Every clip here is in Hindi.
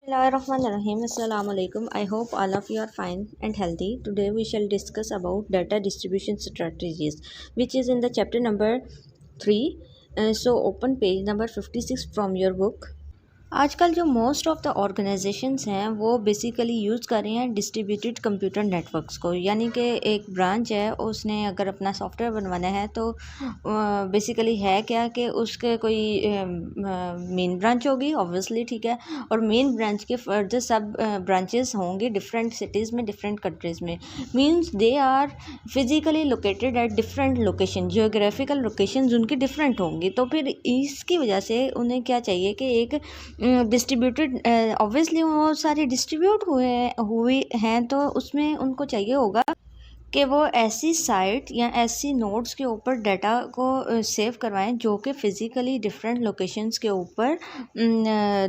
Bismillahirrahmanirrahim. Assalamu alaikum. I hope all of you are fine and healthy. Today we shall discuss about data distribution strategies, which is in the chapter number 3. So open page number 56 from your book. आजकल जो मोस्ट ऑफ़ द ऑर्गेनाइजेशंस हैं वो बेसिकली यूज़ कर रहे हैं डिस्ट्रीब्यूटेड कंप्यूटर नेटवर्क्स को, यानी कि एक ब्रांच है उसने अगर अपना सॉफ्टवेयर बनवाना है तो बेसिकली है क्या कि उसके कोई मेन ब्रांच होगी ऑब्वियसली, ठीक है, और मेन ब्रांच के फर्दर सब ब्रांचेस होंगे डिफरेंट सिटीज़ में, डिफरेंट कंट्रीज़ में। Means they are physically located at different location, geographical locations उनकी डिफरेंट होंगी। तो फिर इसकी वजह से उन्हें क्या चाहिए कि एक डिस्ट्रीब्यूटेड ऑब्वियसली वो सारे डिस्ट्रीब्यूट हुए हैं तो उसमें उनको चाहिए होगा कि वो ऐसी साइट या ऐसी नोड्स के ऊपर डाटा को सेव करवाएं जो कि फ़िज़िकली डिफरेंट लोकेशंस के ऊपर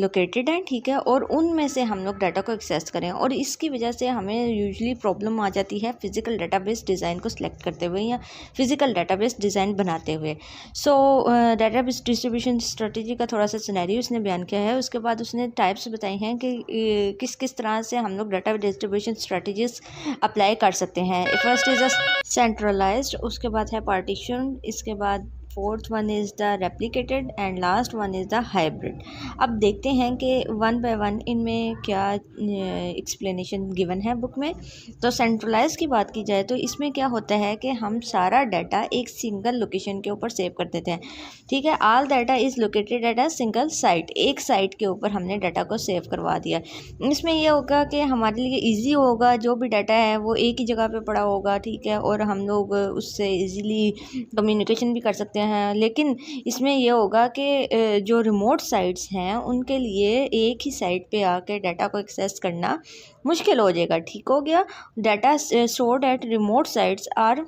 लोकेटेड हैं, ठीक है, और उनमें से हम लोग डाटा को एक्सेस करें। और इसकी वजह से हमें यूजुअली प्रॉब्लम आ जाती है फ़िज़िकल डाटाबेस डिज़ाइन को सिलेक्ट करते हुए या फ़िज़िकल डाटाबेस डिज़ाइन बनाते हुए। सो डाटाबेस डिस्ट्रीब्यूशन स्ट्रेटजी का थोड़ा सा सिनेरियो उसने बयान किया है। उसके बाद उसने टाइप्स बताई हैं कि किस किस तरह से हम लोग डाटा डिस्ट्रीब्यूशन स्ट्रेटजीज अप्लाई कर सकते हैं। फर्स्ट इज़ अ सेंट्रलाइज्ड, उसके बाद है पार्टीशन, इसके बाद fourth one is the replicated and last one is the hybrid. अब देखते हैं कि वन बाय वन इनमें क्या एक्सप्लेनेशन गिवन है बुक में। तो सेंट्रलाइज की बात की जाए तो इसमें क्या होता है कि हम सारा डाटा एक सिंगल लोकेशन के ऊपर सेव कर देते हैं, ठीक है। All data is located at a single site, एक साइट के ऊपर हमने डाटा को सेव करवा दिया। इसमें यह होगा कि हमारे लिए ईजी होगा, जो भी डाटा है वो एक ही जगह पे पड़ा होगा, ठीक है, और हम लोग उससे ईजीली कम्युनिकेशन भी कर सकते हैं। लेकिन इसमें यह होगा कि जो रिमोट साइट्स हैं उनके लिए एक ही साइट पे आके डाटा को एक्सेस करना मुश्किल हो जाएगा, ठीक हो गया। Data stored at remote sites are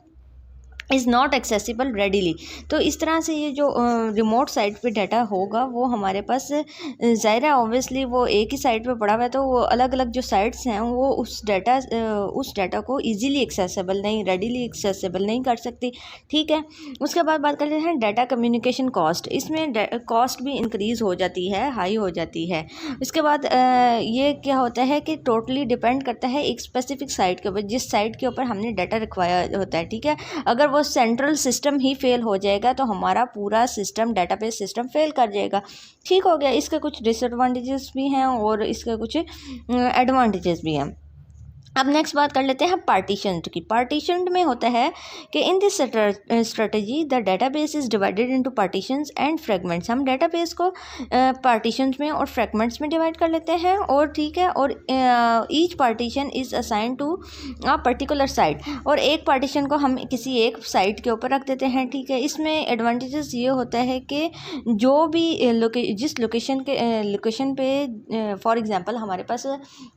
is not accessible readily. तो इस तरह से ये जो रिमोट साइट पे डाटा होगा वो हमारे पास ज़ाहिर है ऑब्वियसली वो एक ही साइट पे पड़ा हुआ है, तो वो अलग अलग जो साइट्स हैं वो उस डाटा को इजीली एक्सेसिबल नहीं, रेडीली एक्सेसिबल नहीं कर सकती, ठीक है। उसके बाद बात करते हैं डाटा कम्युनिकेशन कॉस्ट। इसमें कॉस्ट भी इंक्रीज़ हो जाती है, हाई हो जाती है। इसके बाद ये क्या होता है कि टोटली डिपेंड करता है एक स्पेसिफिक साइट के ऊपर, जिस साइट के ऊपर हमने डाटा रिक्वायर होता है, ठीक है। अगर वो सेंट्रल सिस्टम ही फेल हो जाएगा तो हमारा पूरा सिस्टम, डाटाबेस सिस्टम फेल कर जाएगा, ठीक हो गया। इसके कुछ डिसएडवांटेजेस भी हैं और इसके कुछ एडवांटेजेस भी हैं। अब नेक्स्ट बात कर लेते हैं पार्टीशन की। पार्टीशन में होता है कि in this strategy the database is divided into partitions and fragments. हम डाटाबेस को पार्टीशंस में और फ्रेगमेंट्स में डिवाइड कर लेते हैं, और ठीक है, और each partition is assign to a particular site, और एक पार्टीशन को हम किसी एक साइट के ऊपर रख देते हैं, ठीक है। इसमें एडवांटेजेस ये होता है कि जो भी जिस लोकेशन पे फॉर एग्जांपल हमारे पास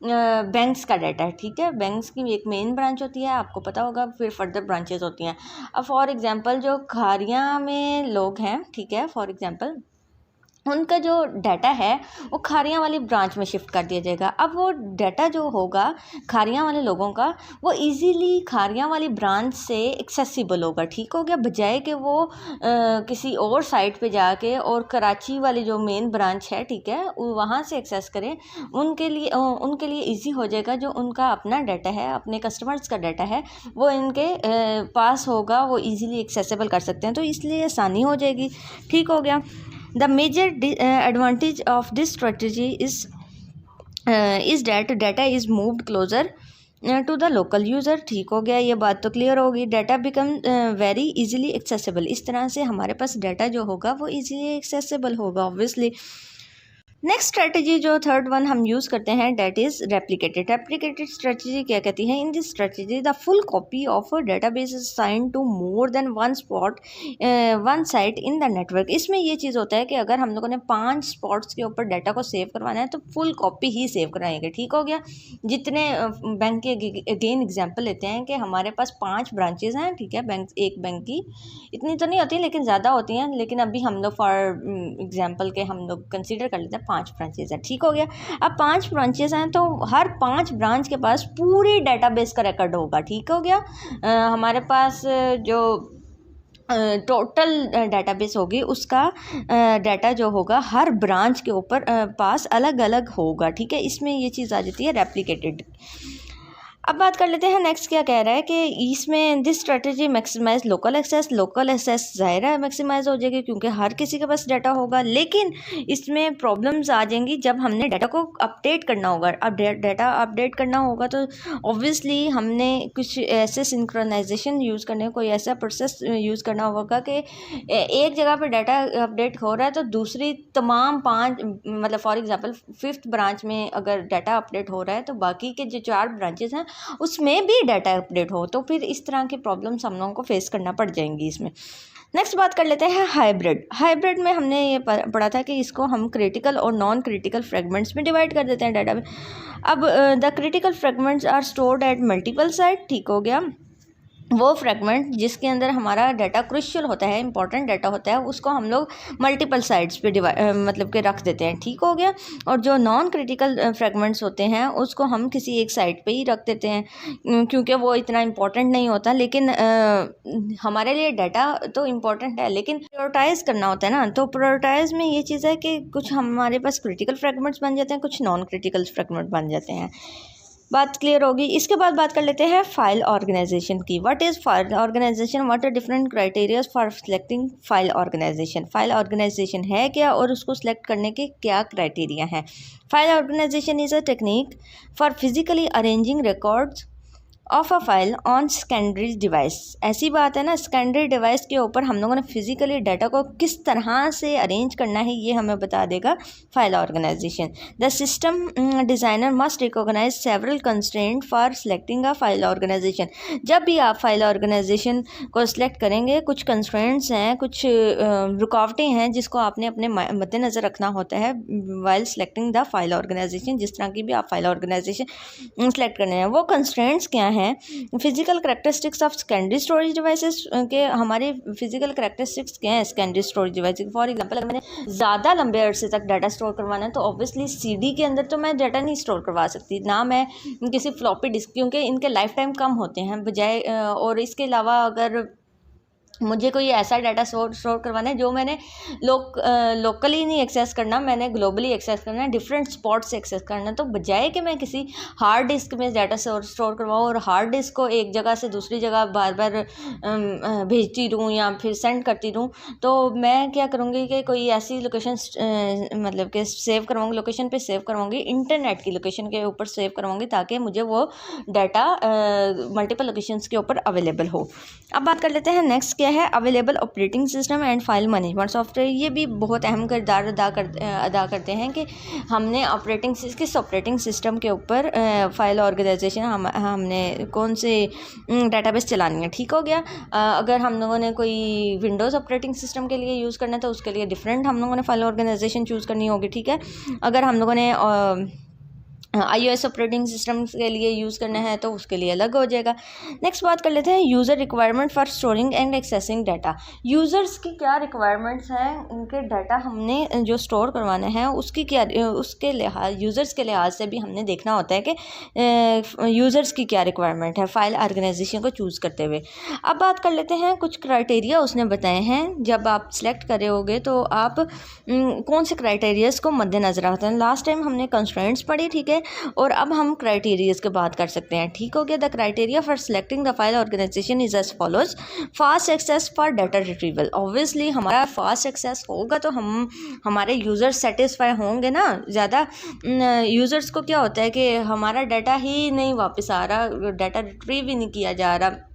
बैंक्स का डाटा है, ठीक है, बैंक्स की एक मेन ब्रांच होती है, आपको पता होगा, फिर फर्दर ब्रांचेस होती हैं। अब फॉर एग्जांपल जो खारियां में लोग हैं, ठीक है, फॉर एग्जांपल उनका जो डाटा है वो खारियां वाली ब्रांच में शिफ्ट कर दिया जाएगा। अब वो डाटा जो होगा खारियां वाले लोगों का वो इजीली खारियां वाली ब्रांच से एक्सेसिबल होगा, ठीक हो गया, बजाय कि वो किसी और साइट पे जाके और कराची वाली जो मेन ब्रांच है, ठीक है, वहाँ से एक्सेस करें। उनके लिए इजी हो जाएगा, जो उनका अपना डाटा है, अपने कस्टमर्स का डाटा है, वो इनके पास होगा, वो ईज़िली एक्सेसिबल कर सकते हैं, तो इसलिए आसानी हो जाएगी, ठीक हो गया। The major advantage of this strategy is that data is moved closer to the local user, ठीक हो गया, ये बात तो क्लियर होगी। Data become very easily accessible, इस तरह से हमारे पास डाटा जो होगा वो इजीली एक्सेसिबल होगा ऑब्वियसली। नेक्स्ट स्ट्रेटजी जो थर्ड वन हम यूज़ करते हैं that is replicated. Replicated strategy क्या कहती है? In this strategy the full copy of a database is sine to more than one spot one site in the network. इसमें ये चीज़ होता है कि अगर हम लोगों ने 5 स्पॉट्स के ऊपर डाटा को सेव करवाना है तो फुल कॉपी ही सेव कराएंगे, ठीक हो गया। जितने बैंक के अगेन एग्जाम्पल लेते हैं कि हमारे पास 5 ब्रांचेज हैं, ठीक है, एक बैंक की इतनी तो नहीं होती लेकिन ज़्यादा होती हैं, लेकिन अभी हम लोग फॉर एग्जाम्पल के हम लोग कंसिडर कर लेते हैं 5 ब्रांचेज हैं, ठीक हो गया। अब 5 ब्रांचेज हैं तो हर 5 ब्रांच के पास पूरी डाटाबेस का रिकॉर्ड होगा, ठीक हो गया। हमारे पास जो टोटल डेटाबेस होगी उसका डाटा जो होगा हर ब्रांच के ऊपर पास अलग अलग होगा, ठीक है। इसमें ये चीज़ आ जाती है रेप्लिकेटेड। अब बात कर लेते हैं नेक्स्ट क्या कह रहा है कि इसमें this strategy maximize local access. Local access ज़ाहिर है मैक्सिमाइज हो जाएगी क्योंकि हर किसी के पास डाटा होगा, लेकिन इसमें प्रॉब्लम्स आ जाएंगी जब हमने डाटा को अपडेट करना होगा। अब डाटा अपडेट करना होगा तो ऑब्वियसली हमने कुछ ऐसे सिंक्रोनाइजेशन यूज़ करने, कोई ऐसा प्रोसेस यूज़ करना होगा कि एक जगह पर डाटा अपडेट हो रहा है तो दूसरी तमाम 5 मतलब फॉर एग्जांपल 5th ब्रांच में अगर डाटा अपडेट हो रहा है तो बाकी के जो 4 ब्रांचेस हैं उसमें भी डाटा अपडेट हो, तो फिर इस तरह की प्रॉब्लम्स हम लोगों को फेस करना पड़ जाएंगी इसमें। नेक्स्ट बात कर लेते हैं हाइब्रिड। हाइब्रिड में हमने ये पढ़ा था कि इसको हम क्रिटिकल और नॉन क्रिटिकल फ्रेगमेंट्स में डिवाइड कर देते हैं डाटा में। अब the critical fragments are stored at multiple site, ठीक हो गया। वो फ्रेगमेंट जिसके अंदर हमारा डाटा क्रुशियल होता है, इंपॉर्टेंट डाटा होता है, उसको हम लोग मल्टीपल साइट्स पे मतलब के रख देते हैं, ठीक हो गया। और जो नॉन क्रिटिकल फ्रेगमेंट्स होते हैं उसको हम किसी एक साइट पे ही रख देते हैं क्योंकि वो इतना इंपॉर्टेंट नहीं होता, लेकिन हमारे लिए डाटा तो इम्पॉर्टेंट है, लेकिन प्रायोरिटाइज़ करना होता है ना। तो प्रायोरिटाइज में ये चीज़ है कि कुछ हमारे पास क्रिटिकल फ्रेगमेंट्स बन जाते हैं, कुछ नॉन क्रिटिकल फ्रेगमेंट बन जाते हैं। बात क्लियर होगी। इसके बाद बात कर लेते हैं फाइल ऑर्गेनाइजेशन की। What is file organization, what are different criterias for selecting file organization. File organization है क्या और उसको सिलेक्ट करने के क्या क्राइटेरिया हैं। File organization is a technique for physically arranging records of a file on secondary device. ऐसी बात है ना, सेकेंडरी डिवाइस के ऊपर हम लोगों ने फिजिकली डाटा को किस तरह से अरेंज करना है ये हमें बता देगा file organization. The system designer must recognize several constraint for selecting a file organization. जब भी आप फाइल ऑर्गेनाइजेशन को सिलेक्ट करेंगे कुछ कंस्ट्रेंट्स हैं, कुछ रुकावटें हैं जिसको आपने अपने मद्देनज़र रखना होता है while selecting the file organization. जिस तरह की भी आप फाइल ऑर्गेनाइजेशन सेलेक्ट करने हैं, वो कंस्ट्रेंट्स क्या हैं। Physical characteristics of secondary storage devices के हमारे फिजिकल करैक्टरिस्टिक्स क्या हैं secondary storage device. For example अगर मैंने ज़्यादा लंबे अरसे तक डाटा स्टोर करवाना है तो ऑब्वियसली सीडी के अंदर तो मैं डाटा नहीं स्टोर करवा सकती, ना मैं किसी फ्लॉपी डिस्क, क्योंकि इनके लाइफ टाइम कम होते हैं बजाय। और इसके अलावा अगर मुझे कोई ऐसा डाटा स्टोर करवाना है जो मैंने लोकली नहीं एक्सेस करना, मैंने ग्लोबली एक्सेस करना है, डिफरेंट स्पॉट से एक्सेस करना है, तो बजाय कि मैं किसी हार्ड डिस्क में डाटा स्टोर करवाऊँ और हार्ड डिस्क को एक जगह से दूसरी जगह बार बार भेजती रहूँ या फिर सेंड करती रहूँ, तो मैं क्या करूँगी कि कोई ऐसी लोकेशन मतलब कि सेव करवाऊँगी, लोकेशन पे सेव करवाऊँगी, इंटरनेट की लोकेशन के ऊपर सेव करवाऊँगी ताकि मुझे वो डाटा मल्टीपल लोकेशंस के ऊपर अवेलेबल हो। अब बात कर लेते हैं नेक्स्ट क्या है, available operating system and file management software. ये भी बहुत अहम किरदार अदा करते हैं कि हमने किस ऑपरेटिंग सिस्टम के ऊपर फाइल ऑर्गेनाइजेशन हमने कौन से डेटाबेस चलानी है, ठीक हो गया। अगर हम लोगों ने कोई विंडोज़ ऑपरेटिंग सिस्टम के लिए यूज़ करना है तो उसके लिए डिफरेंट हम लोगों ने फाइल ऑर्गेनाइजेशन चूज़ करनी होगी, ठीक है। अगर हम लोगों ने iOS ऑपरेटिंग सिस्टम के लिए यूज़ करना है तो उसके लिए अलग हो जाएगा। नेक्स्ट बात कर लेते हैं user requirement for storing and accessing data. Users की क्या रिक्वायरमेंट्स हैं, उनके डाटा हमने जो स्टोर करवाना है उसकी क्या, उसके लिहाज यूज़र्स के लिहाज से भी हमने देखना होता है कि यूज़र्स की क्या रिक्वायरमेंट है फाइल ऑर्गेनाइजेशन को चूज़ करते हुए। अब बात कर लेते हैं कुछ क्राइटेरिया उसने बताए हैं। जब आप सेलेक्ट करे होगे तो आप कौन से क्राइटेरियाज को मद्देनज़र रखते हैं। लास्ट टाइम हमने कंस्ट्रेंट्स पढ़ी, ठीक है, और अब हम क्राइटेरियाज की बात कर सकते हैं, ठीक हो गया। The criteria for selecting the file organization is as follows. Fast access for data retrieval. Obviously हमारा फास्ट एक्सेस होगा तो हमारे यूज़र्स सेटिस्फाई होंगे ना। ज़्यादा यूज़र्स को क्या होता है कि हमारा डाटा ही नहीं वापस आ रहा, डाटा रिट्रीव ही नहीं किया जा रहा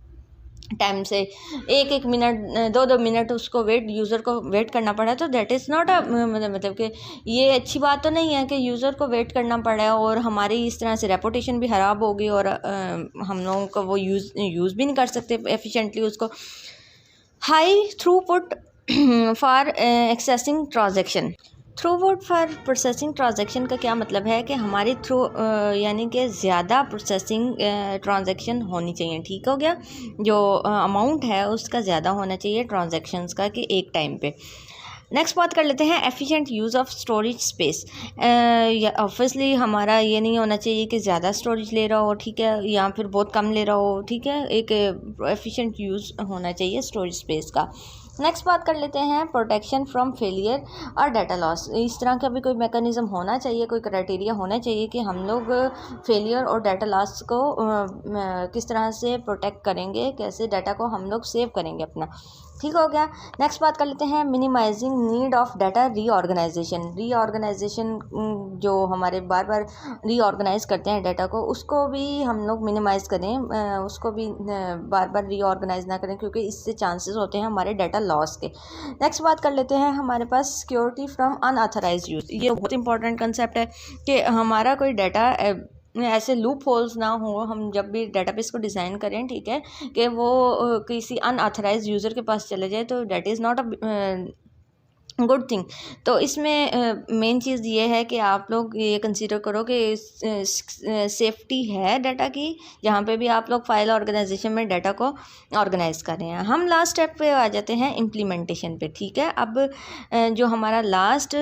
टाइम से, एक मिनट 2 मिनट उसको यूज़र को वेट करना पड़ा, तो दैट इज़ नॉट अ मतलब कि ये अच्छी बात तो नहीं है कि यूज़र को वेट करना पड़ा और हमारी इस तरह से रेपुटेशन भी ख़राब होगी और हम लोगों को वो यूज़ भी नहीं कर सकते एफिशिएंटली उसको। High throughput for accessing transaction. Throughput for processing transaction का क्या मतलब है कि हमारी यानी कि ज़्यादा प्रोसेसिंग ट्रांजैक्शन होनी चाहिए, ठीक हो गया। जो अमाउंट है उसका ज़्यादा होना चाहिए ट्रांजैक्शंस का कि एक टाइम पे। नेक्स्ट बात कर लेते हैं efficient use of storage space. Obviously हमारा ये नहीं होना चाहिए कि ज़्यादा स्टोरेज ले रहा हो, ठीक है, या फिर बहुत कम ले रहा हो, ठीक है, एक एफिशिएंट यूज़ होना चाहिए स्टोरेज स्पेस का। नेक्स्ट बात कर लेते हैं प्रोटेक्शन फ्रॉम फेलियर और डाटा लॉस। इस तरह का भी कोई मैकेनिज़्म होना चाहिए, कोई क्राइटेरिया होना चाहिए कि हम लोग फेलियर और डाटा लॉस को किस तरह से प्रोटेक्ट करेंगे, कैसे डाटा को हम लोग सेव करेंगे अपना। ठीक हो गया। नेक्स्ट बात कर लेते हैं minimizing need of data reorganization जो हमारे बार बार रीऑर्गेनाइज करते हैं डाटा को, उसको भी हम लोग मिनिमाइज़ करें, उसको भी बार बार रीऑर्गेनाइज ना करें, क्योंकि इससे चांसेस होते हैं हमारे डाटा लॉस के। नेक्स्ट बात कर लेते हैं हमारे पास सिक्योरिटी फ्रॉम अनऑथराइज्ड यूज़। ये बहुत इंपॉर्टेंट कंसेप्ट है कि हमारा कोई डाटा ऐसे लूप होल्स ना हो, हम जब भी डाटाबेस को डिज़ाइन करें, ठीक है, कि वो किसी अनऑथराइज्ड यूज़र के पास चले जाए, तो that is not a good thing. तो इसमें मेन चीज़ ये है कि आप लोग ये कंसीडर करो कि सेफ्टी है डाटा की, जहाँ पे भी आप लोग फाइल ऑर्गेनाइजेशन में डाटा को ऑर्गेनाइज कर रहे हैं। हम लास्ट स्टेप पे आ जाते हैं इम्प्लीमेंटेशन पे, ठीक है। अब जो हमारा लास्ट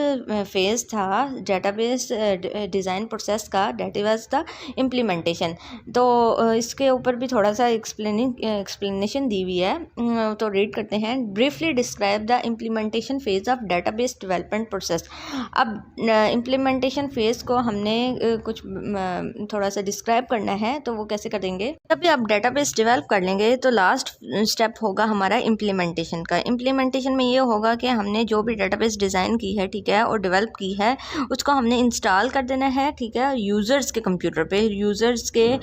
फेज़ था डाटाबेस डिज़ाइन प्रोसेस का, डेट वाज द इम्प्लीमेंटेशन। तो इसके ऊपर भी थोड़ा सा एक्सप्लेनेशन दी हुई है, तो रीड करते हैं। Briefly describe the implementation phase of database development process. अब इम्प्लीमेंटेशन फेज को हमने कुछ थोड़ा सा डिस्क्राइब करना है, तो वो कैसे करेंगे, जब भी आप डेटाबेस डेवलप कर लेंगे तो लास्ट स्टेप होगा हमारा इम्प्लीमेंटेशन का। इम्प्लीमेंटेशन में ये होगा कि हमने जो भी डेटाबेस डिज़ाइन की है, ठीक है, और डेवलप की है, उसको हमने इंस्टॉल कर देना है, ठीक है, यूज़र्स के कंप्यूटर पे, यूज़र्स के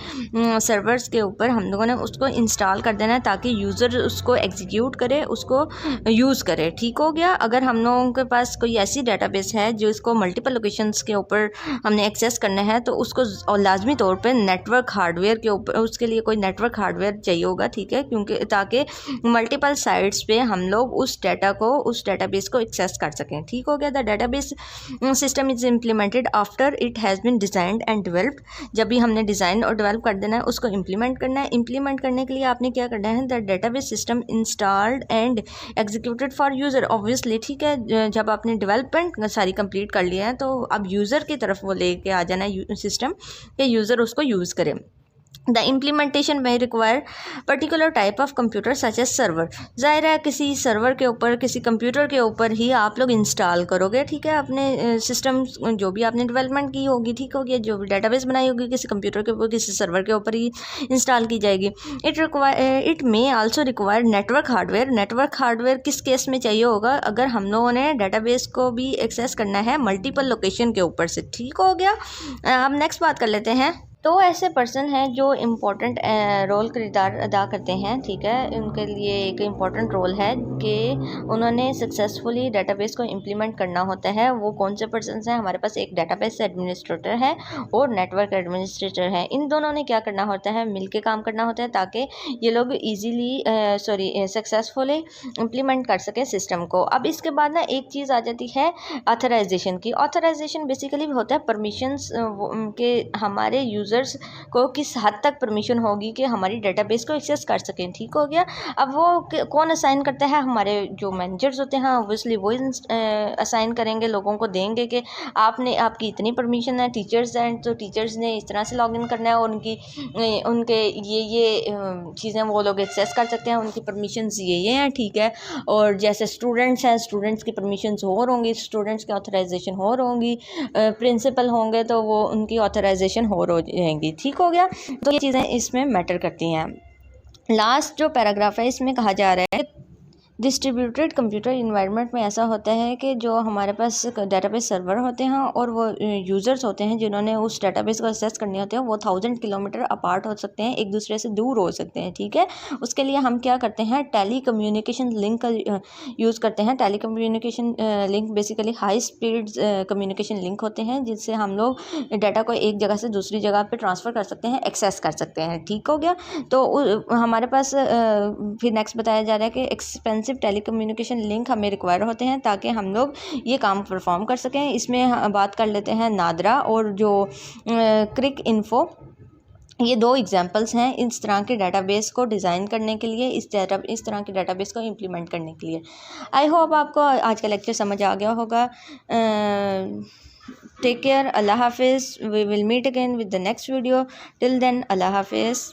सर्वर्स के ऊपर हम लोगों ने उसको इंस्टॉल कर देना है, ताकि यूज़र उसको एग्जीक्यूट करे, उसको यूज़ करे। ठीक हो गया। अगर हम लोगों के पास कोई ऐसी डेटाबेस है जो इसको मल्टीपल लोकेशंस के ऊपर हमने एक्सेस करना है, तो उसको लाजमी तौर पे नेटवर्क हार्डवेयर के ऊपर, उसके लिए कोई नेटवर्क हार्डवेयर चाहिए होगा, ठीक है, क्योंकि ताकि मल्टीपल साइट्स पे हम लोग उस डाटा को, उस डेटाबेस को एक्सेस कर सकें। ठीक हो गया। The database system is implemented after it has been designed and developed. जब भी हमने डिज़ाइन और डेवलप कर देना है, उसको इम्प्लीमेंट करना है। इम्प्लीमेंट करने के लिए आपने क्या करना है, the database system installed and executed for user. Obviously, ठीक है, जब आपने डेवलपमेंट सारी कंप्लीट कर लिया है, तो अब यूज़र की तरफ वो लेके आ जाना है सिस्टम, कि यूज़र उसको यूज़ करे। द इम्प्लीमेंटेशन में require particular type of computer such as server. ज़ाहिर है किसी सर्वर के ऊपर, किसी कंप्यूटर के ऊपर ही आप लोग इंस्टॉल करोगे, ठीक है, अपने सिस्टम जो भी आपने डेवलपमेंट की होगी, ठीक होगी, जो भी डेटाबेस बनाई होगी, किसी कंप्यूटर के ऊपर, किसी सर्वर के ऊपर ही इंस्टॉल की जाएगी। It may also require network hardware. Network hardware किस केस में चाहिए होगा, अगर हम लोगों ने डेटाबेस को भी एक्सेस करना है मल्टीपल लोकेशन के ऊपर से। ठीक हो गया। अब नेक्स्ट बात कर लेते हैं। तो ऐसे पर्सन हैं जो इम्पोर्टेंट रोल किरदार अदा करते हैं, ठीक है, उनके लिए एक इम्पोर्टेंट रोल है कि उन्होंने सक्सेसफुली डेटाबेस को इम्प्लीमेंट करना होता है। वो कौन से पर्सन हैं, हमारे पास एक डेटाबेस एडमिनिस्ट्रेटर है और नेटवर्क एडमिनिस्ट्रेटर है। इन दोनों ने क्या करना होता है, मिल के काम करना होता है, ताकि ये लोग ईजीली सक्सेसफुली इम्प्लीमेंट कर सकें सिस्टम को। अब इसके बाद ना एक चीज़ आ जाती है ऑथराइजेशन की। ऑथराइजेशन बेसिकली होता है परमिशंस के, हमारे यूज़र्स को किस हद तक परमिशन होगी कि हमारी डेटाबेस को एक्सेस कर सकें। ठीक हो गया। अब वो कौन असाइन करता है, हमारे जो मैनेजर्स होते हैं, ऑब्वियसली वो असाइन करेंगे, लोगों को देंगे कि आपकी इतनी परमिशन है। टीचर्स हैं तो टीचर्स ने इस तरह से लॉगिन करना है, और उनके ये चीज़ें वो लोग एक्सेस कर सकते हैं, उनकी परमिशंस ये हैं, ठीक है। और जैसे स्टूडेंट्स हैं, स्टूडेंट्स की परमिशंस और होंगी, स्टूडेंट्स की ऑथराइजेशन और होंगी, प्रिंसिपल होंगे तो वो उनकी ऑथराइजेशन और हो जाएंगी। ठीक हो गया। तो ये चीज़ें इसमें मैटर करती हैं। लास्ट जो पैराग्राफ है इसमें कहा जा रहा है डिस्ट्रीब्यूटेड कंप्यूटर इन्वायरमेंट में ऐसा होता है कि जो हमारे पास डेटाबेस सर्वर होते हैं और वो यूज़र्स होते हैं जिन्होंने उस डेटाबेस को एक्सेस करने होते हैं, वो 1000 किलोमीटर अपार्ट हो सकते हैं, एक दूसरे से दूर हो सकते हैं। ठीक है। उसके लिए हम क्या करते हैं, टेली कम्युनिकेशन लिंक का यूज़ करते हैं। Telecommunication link basically high speed communication link होते हैं, जिससे हम लोग डाटा को एक जगह से दूसरी जगह पर ट्रांसफ़र कर सकते हैं, एक्सेस कर सकते हैं। ठीक हो गया। तो हमारे पास फिर नेक्स्ट बताया जा रहा है कि एक्सपेंसिव टेलीकम्युनिकेशन लिंक हमें रिक्वायर होते हैं ताकि हम लोग ये काम परफॉर्म कर सकें। इसमें बात कर लेते हैं नादरा और जो क्विक इन्फो ये 2 एग्जांपल्स हैं इस तरह के डाटाबेस को डिज़ाइन करने के लिए, इस तरह के डाटाबेस को इम्प्लीमेंट करने के लिए। आई होप आपको आज का लेक्चर समझ आ गया होगा। टेक केयर, अल्लाह हाफिज़। We will meet again with the next video. Till then, अल्लाह हाफिज़।